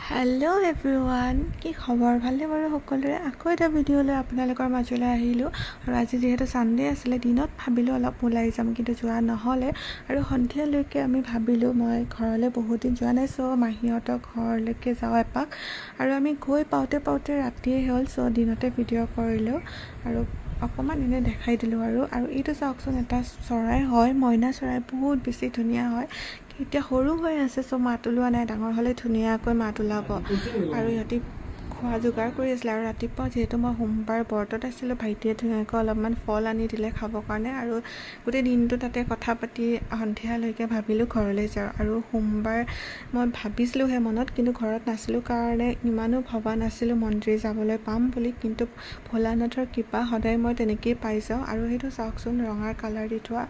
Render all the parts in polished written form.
hello everyone কি খবৰ ভালে বাৰু সকলোৰে আকৌ এটা ভিডিঅ' লৈ আপোনালোকৰ মাজলৈ আহিলো আৰু আজি যেহেতু সানডে আছিল দিনত ভাবিলো অলপ ওলাই যাম কিন্তু যোৱা নহলে আৰু সন্ধিয়ালৈকে আমি ভাবিলো মই ঘৰলৈ বহুত দিন যোৱা নাই সো মাহিহঁতৰ ঘৰলৈকে যাও এপাক আৰু আমি গৈ পাওতে ৰাতি হ'ল সো দিনতে ভিডিঅ' কৰিলো আৰু অকমান এনে দেখাই দিলো আৰু এইটো চাওকচোন এটা চৰাই হয় মইনা চৰাই বহুত বেছি ধুনিয়া হয় এতিয়া সৰু হৈ আছে সো মাত ওলোৱা নাই ডাঙৰ হলে ধুনিয়াকৈ মাত ওলাব আৰু ইহতি খোৱা যোগাৰ কৰি আছিল আৰু ৰাতিপুৱা যেহেতু মই সোমবাৰ বৰ্তত আছিল ভাইটিয়ে ধুনিয়াকৈ অলপমান ফল আনি দিলে খাব কাৰণে আৰু গোটেই দিনটো তাতে কথা পাতি সন্ধিয়ালৈকে ভাবিলো ঘৰলৈ যাওঁ আৰু সোমবাৰ মই ভাবিছিলো হে মনত কিন্তু ঘৰত নাছিলো কাৰণে ইমানো ভবা নাছিলো মন্দিৰ যাবলৈ পাম বুলি কিন্তু ভোলানাথৰ কৃপা সদায় মই তেনেকৈ পাই যাওঁ আৰু সেইটো চাওকচোন ৰঙা কালাৰ দি থোৱা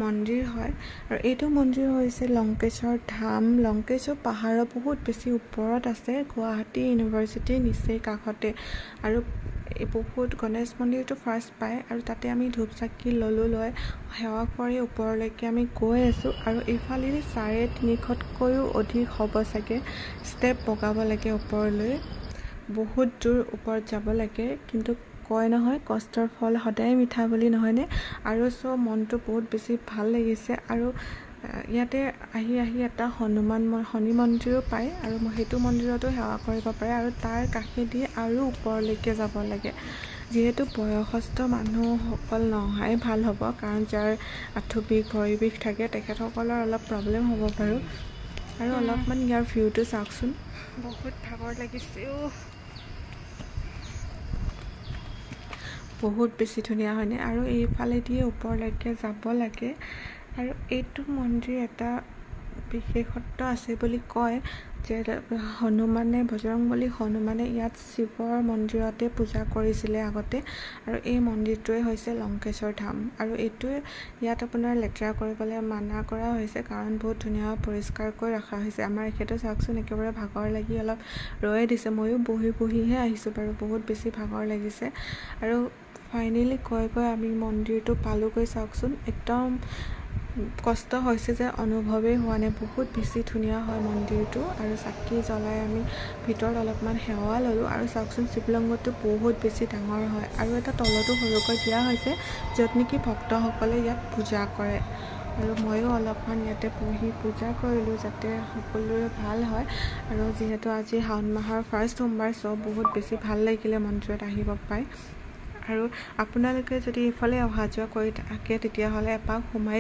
মন্দিৰ হয় আৰু এইটো মন্দিৰ হৈছে লংকেশ্বৰ ধাম লংকেশ্বৰ পাহাৰৰ বহুত বেছি ওপৰত আছে গুৱাহাটী ইউনিভাৰ্চিটি নিচে কাষতে আৰু বহুত গণেশ মন্দিৰটো ফাৰ্ষ্ট পায় আৰু তাতে আমি ধূপ চাকি ললো লৈ সেৱা কৰি ওপৰলৈকে আমি গৈ আছো আৰু এইফালে 350তকৈও অধিক হ'ব চাগে ষ্টেপ বগাব লাগে ওপৰলৈ বহুত দূৰ ওপৰত যাব লাগে কিন্তু কয় নহয় কষ্টৰ ফল সদায় মিঠা বুলি নহয়নে আৰু সো মনটো বহুত বেছি ভাল লাগিছে আৰু ইয়াতে আহি এটা শনি মন্দিৰো পায় আৰু সেইটো মন্দিৰতো সেৱা কৰিব পাৰে আৰু তাৰ কাষেদি আৰু ওপৰলৈকে যাব লাগে যেহেতু বয়সস্থ মানুহসকল নহাই ভাল হ'ব কাৰণ যাৰ আঁঠু বিষ ভৰি বিষ থাকে তেখেতসকলৰ অলপ প্ৰব্লেম হ'ব বাৰু আৰু অলপমান ইয়াৰ ভিউটো চাওকচোন বহুত ভাগৰ লাগিছে বহুত বেছি ধুনিয়া হয়নে আৰু এইফালে দিয়ে ওপৰলৈকে যাব লাগে আৰু এইটো মন্দিৰ এটা বিশেষত্ব আছে বুলি কয় যে হনুমানে বজৰংবলী হনুমানে ইয়াত শিৱৰ মন্দিৰতে পূজা কৰিছিলে আগতে আৰু এই মন্দিৰটোৱে হৈছে লংকেশ্বৰ ধাম আৰু এইটোৱে ইয়াত আপোনাৰ লেতেৰা কৰিবলৈ মানা কৰা হৈছে কাৰণ বহুত ধুনীয়া পৰিষ্কাৰকৈ ৰখা হৈছে আমাৰ এখেতে চাওকচোন একেবাৰে ভাগৰ লাগি অলপ ৰৈ দিছে ময়ো বহিহে আহিছোঁ বাৰু বহুত বেছি ভাগৰ লাগিছে আৰু ফাইনেলি গৈ আমি মন্দিৰটো পালোগৈ চাওকচোন একদম কষ্ট হৈছে যে অনুভৱেই হোৱা নাই বহুত বেছি ধুনীয়া হয় মন্দিৰটো আৰু চাকি জ্বলাই আমি ভিতৰত অলপমান সেৱা ললোঁ আৰু চাওকচোন শিৱলিংগটো বহুত বেছি ডাঙৰ হয় আৰু এটা তলতো সৰুকৈ দিয়া হৈছে য'ত নেকি ভক্তসকলে ইয়াত পূজা কৰে আৰু ময়ো অলপমান ইয়াতে বহি পূজা কৰিলোঁ যাতে সকলোৰে ভাল হয় আৰু যিহেতু আজি শাওণ মাহৰ ফাৰ্ষ্ট সোমবাৰ সব বহুত বেছি ভাল লাগিলে মন্দিৰত আহিব পাই আৰু আপোনালোকে যদি এইফালে অহা যোৱা কৰি থাকে তেতিয়াহ'লে এপাক সোমাই